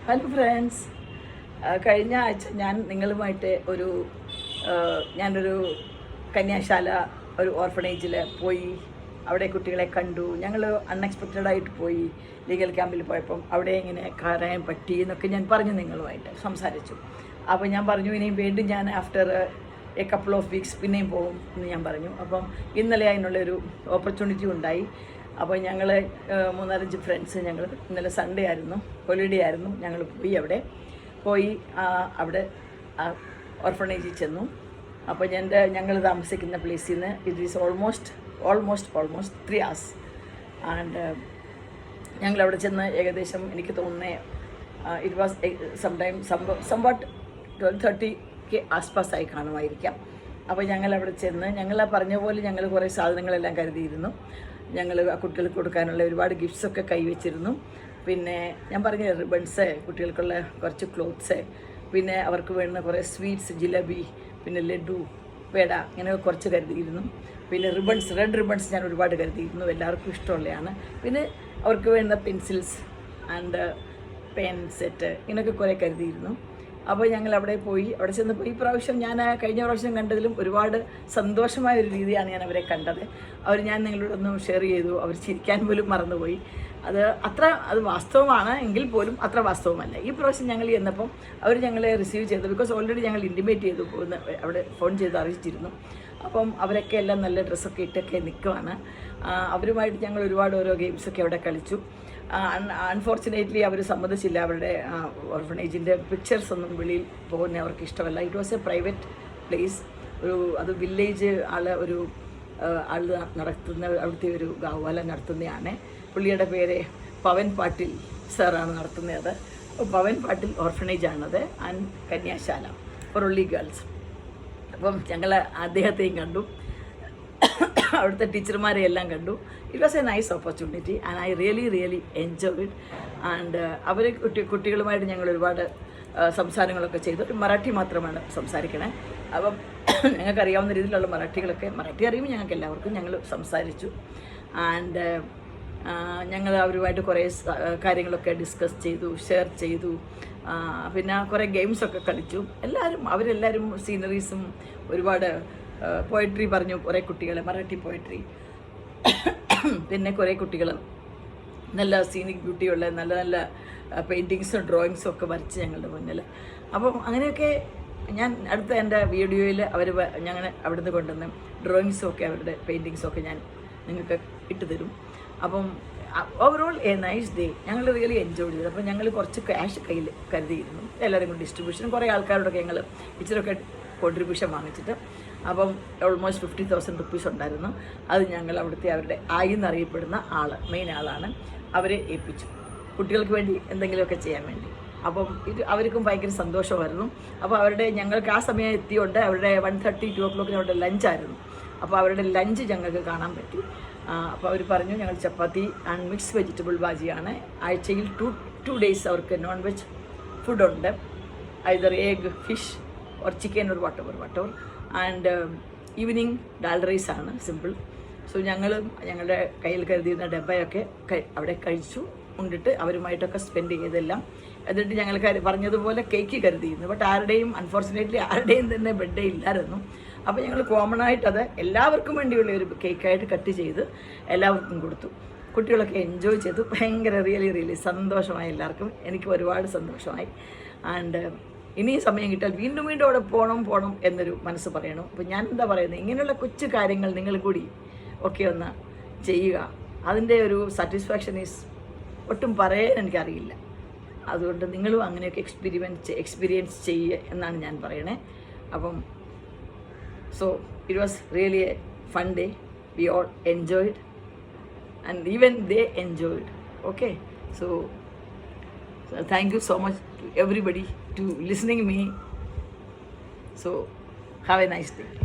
Hello friends, കഴിഞ്ഞ ആഴ്ച ഞാൻ നിങ്ങളുമായിട്ട് ഞാനൊരു കന്യാശാല ഒരു ഓർഫണേജിൽ പോയി അവിടെ കുട്ടികളെ കണ്ടു. ഞങ്ങൾ അൺഎക്സ്പെക്റ്റഡായിട്ട് പോയി ലീഗൽ ക്യാമ്പിൽ പോയപ്പം അവിടെ ഇങ്ങനെ കയറാൻ പറ്റി എന്നൊക്കെ ഞാൻ പറഞ്ഞു, നിങ്ങളുമായിട്ട് സംസാരിച്ചു. അപ്പോൾ ഞാൻ പറഞ്ഞു ഇനിയും വീണ്ടും ഞാൻ after A couple of weeks പിന്നെയും പോകും എന്ന് ഞാൻ പറഞ്ഞു. അപ്പം ഇന്നലെ അതിനുള്ളൊരു ഓപ്പർച്യൂണിറ്റി ഉണ്ടായി. അപ്പോൾ ഞങ്ങൾ 3-5 ഫ്രണ്ട്സ് ഞങ്ങൾ ഇന്നലെ സൺഡേ ആയിരുന്നു, ഹോളിഡേ ആയിരുന്നു, ഞങ്ങൾ പോയി അവിടെ ഓർഫണേജിൽ ചെന്നു. അപ്പോൾ ഞങ്ങൾ താമസിക്കുന്ന പ്ലേസിൽ നിന്ന് it is almost 3 hours. And ഞങ്ങളവിടെ ചെന്ന് ഏകദേശം എനിക്ക് തോന്നുന്നത് ഇറ്റ് വാസ് സംവാട്ട് 12:30 ആസ്പാസായി കാണുമായിരിക്കാം. അപ്പോൾ ഞങ്ങളവിടെ ചെന്ന് ഞങ്ങൾ പറഞ്ഞ പോലെ ഞങ്ങൾ കുറേ സാധനങ്ങളെല്ലാം കരുതിയിരുന്നു. ഞങ്ങൾ ആ കുട്ടികൾക്ക് കൊടുക്കാനുള്ള ഒരുപാട് ഗിഫ്റ്റ്സൊക്കെ കൈവച്ചിരുന്നു. പിന്നെ ഞാൻ പറഞ്ഞ റിബൺസ്, കുട്ടികൾക്കുള്ള കുറച്ച് ക്ലോത്ത്സ്, പിന്നെ അവർക്ക് വേണ്ടുന്ന കുറേ സ്വീറ്റ്സ്, ജിലേബി, പിന്നെ ലഡു, പേട, ഇങ്ങനെ കുറച്ച് കരുതിയിരുന്നു. പിന്നെ റെഡ് റിബൺസ് ഞാൻ ഒരുപാട് കരുതിയിരുന്നു, എല്ലാവർക്കും ഇഷ്ടമുള്ളതാണ്. പിന്നെ അവർക്ക് വേണ്ടുന്ന പെൻസിൽസ് ആൻഡ് പെൻ സെറ്റ്, ഇങ്ങനെയൊക്കെ കുറേ കരുതിയിരുന്നു. അപ്പോൾ ഞങ്ങൾ അവിടെ ചെന്നപ്പോൾ ഈ പ്രാവശ്യം ഞാൻ കഴിഞ്ഞ പ്രാവശ്യം കണ്ടതിലും ഒരുപാട് സന്തോഷമായ ഒരു രീതിയാണ് ഞാൻ അവരെ കണ്ടത്. ഞാൻ നിങ്ങളോടൊന്ന് ഷെയർ ചെയ്തു. അവർ ചിരിക്കാൻ പോലും മറന്നുപോയി. അത് വാസ്തവമാണ് എങ്കിൽ പോലും അത്ര വാസ്തവമല്ല. ഈ പ്രാവശ്യം ഞങ്ങൾ ചെന്നപ്പം അവർ ഞങ്ങളെ റിസീവ് ചെയ്തു. ബിക്കോസ് ഓൾറെഡി ഞങ്ങൾ ഇൻറ്റിമേറ്റ് ചെയ്തു അവിടെ ഫോൺ ചെയ്ത് അറിയിച്ചിരുന്നു. അപ്പം അവരൊക്കെ എല്ലാം നല്ല ഡ്രസ്സൊക്കെ ഇട്ടൊക്കെ നിൽക്കുവാണ്. അവരുമായിട്ട് ഞങ്ങൾ ഒരുപാട് ഓരോ ഗെയിംസൊക്കെ അവിടെ കളിച്ചു. അൺഫോർച്ചുനേറ്റ്ലി അവർ സമ്മതിച്ചില്ല. അവരുടെ ഓർഫണേജിൻ്റെ പിക്ചേഴ്സ് ഒന്നും വെളിയിൽ പോകുന്ന അവർക്ക് ഇഷ്ടമല്ല. It was A private place. അത് വില്ലേജ് ആൾ നടത്തുന്ന അവിടുത്തെ ഒരു ഗാവാല നടത്തുന്നതാണ്. പുള്ളിയുടെ പേര് പവൻ പാട്ടിൽ സാറാണ് നടത്തുന്നത്. പവൻ പാട്ടിൽ ഓർഫണേജാണത് ആൻഡ് കന്യാശാല ഫോർ ഒൺലി ഗേൾസ്. അപ്പം ഞങ്ങൾ അദ്ദേഹത്തെയും കണ്ടു, അവിടുത്തെ ടീച്ചർമാരെ എല്ലാം കണ്ടു. It was a nice opportunity and I really enjoyed. And കുട്ടികളുമായിട്ട് ഞങ്ങൾ ഒരുപാട് സംസാരങ്ങളൊക്കെ ചെയ്തു. മറാഠി മാത്രമാണ് സംസാരിക്കണേ. അപ്പം ഞങ്ങൾക്കറിയാവുന്ന രീതിയിലുള്ള മറാഠി അറിയുമ്പോൾ ഞങ്ങൾക്ക് എല്ലാവർക്കും ഞങ്ങൾ സംസാരിച്ചു. ആൻഡ് ഞങ്ങൾ അവരുമായിട്ട് കുറേ കാര്യങ്ങളൊക്കെ ഡിസ്കസ് ചെയ്തു, ഷെയർ ചെയ്തു. പിന്നെ കുറേ ഗെയിംസൊക്കെ കളിച്ചു. അവരെല്ലാവരും സീനറീസും ഒരുപാട് പോയട്രി പറഞ്ഞു. കുറേ കുട്ടികൾ മറാഠി പോയട്രി, പിന്നെ കുറേ കുട്ടികൾ നല്ല സീനിക് ബ്യൂട്ടിയുള്ള നല്ല പെയിൻറ്റിങ്സും ഡ്രോയിങ്സും ഒക്കെ വരച്ച് ഞങ്ങളുടെ മുന്നിൽ. അപ്പം അങ്ങനെയൊക്കെ ഞാൻ അടുത്ത എൻ്റെ വീഡിയോയിൽ ഞങ്ങൾ അവിടുന്ന് കൊണ്ടുവന്ന് ഡ്രോയിങ്സും ഒക്കെ അവരുടെ പെയിൻറ്റിങ്സും ഒക്കെ ഞാൻ നിങ്ങൾക്ക് ഇട്ട് തരും. അപ്പം ഓവറോൾ എ നൈസ് ഡേ. ഞങ്ങൾ റിയലി എൻജോയ് ചെയ്തു. അപ്പം ഞങ്ങൾ കുറച്ച് ക്യാഷ് കയ്യിൽ കരുതിയിരുന്നു. എല്ലാവരും കൂടി ഡിസ്ട്രിബ്യൂഷനും കുറേ ആൾക്കാരോടൊക്കെ ഞങ്ങൾ ഇച്ചിരൊക്കെ കോൺട്രിബ്യൂഷൻ വാങ്ങിച്ചിട്ട്. അപ്പം ഓൾമോസ്റ്റ് 50,000 റുപ്പീസ് ഉണ്ടായിരുന്നു. അത് ഞങ്ങൾ അവരുടെ എന്നറിയപ്പെടുന്ന മെയിൻ ആളാണ്, അവരെ ഏൽപ്പിച്ചു കുട്ടികൾക്ക് വേണ്ടി എന്തെങ്കിലുമൊക്കെ ചെയ്യാൻ വേണ്ടി. അപ്പം അവർക്കും ഭയങ്കര സന്തോഷമായിരുന്നു. അപ്പോൾ ഞങ്ങൾക്ക് ആ സമയം എത്തിയോണ്ട് അവരുടെ 1:30, 2 o'clock അവരുടെ ലഞ്ചായിരുന്നു. അപ്പോൾ അവരുടെ ലഞ്ച് ഞങ്ങൾക്ക് കാണാൻ പറ്റി. അപ്പോൾ അവർ പറഞ്ഞു ഞങ്ങൾ ചപ്പാത്തി ആൻഡ് മിക്സ് വെജിറ്റബിൾ ബാജിയാണ്. ആഴ്ചയിൽ 2 days അവർക്ക് നോൺ വെജ് ഫുഡുണ്ട്. Either egg, fish or chicken or വട്ടവർ. ആൻഡ് ഈവനിങ് ഡാൽ റൈസ് ആണ്, സിമ്പിൾ. സോ ഞങ്ങളുടെ കയ്യിൽ കരുതിയിരുന്ന ഡബ്ബയൊക്കെ അവിടെ കഴിച്ചു കൊണ്ടിട്ട് അവരുമായിട്ടൊക്കെ സ്പെൻഡ് ചെയ്തെല്ലാം. എന്നിട്ട് ഞങ്ങൾ പറഞ്ഞതുപോലെ കേക്ക് കരുതിയിരുന്നു. ബട്ട് അൺഫോർച്ചുനേറ്റ്ലി ആരുടെയും തന്നെ ബർത്ത്ഡേ ഇല്ലായിരുന്നു. അപ്പോൾ ഞങ്ങൾ കോമൺ ആയിട്ടത് എല്ലാവർക്കും വേണ്ടിയുള്ള ഒരു കേക്കായിട്ട് കട്ട് ചെയ്ത് എല്ലാവർക്കും കൊടുത്തു. കുട്ടികളൊക്കെ എൻജോയ് ചെയ്തു. ഭയങ്കര റിയലി സന്തോഷമായി എല്ലാവർക്കും. എനിക്ക് ഒരുപാട് സന്തോഷമായി. ആൻഡ് ഇനിയും സമയം കിട്ടാൽ വീണ്ടും അവിടെ പോകണം എന്നൊരു മനസ്സ് പറയണം. അപ്പോൾ ഞാൻ എന്താ പറയുന്നത്, ഇങ്ങനെയുള്ള കൊച്ചു കാര്യങ്ങൾ നിങ്ങൾ കൂടി ഒക്കെ ഒന്ന് ചെയ്യുക. അതിൻ്റെ ഒരു സാറ്റിസ്ഫാക്ഷൻ ഒട്ടും പറയാൻ എനിക്കറിയില്ല. അതുകൊണ്ട് നിങ്ങളും അങ്ങനെയൊക്കെ എക്സ്പീരിയൻസ് ചെയ്യുക എന്നാണ് ഞാൻ പറയണേ. അപ്പം so it was really A fun day. We all enjoyed and even they enjoyed. Okay, so thank you so much to everybody to listening me. So have a nice day.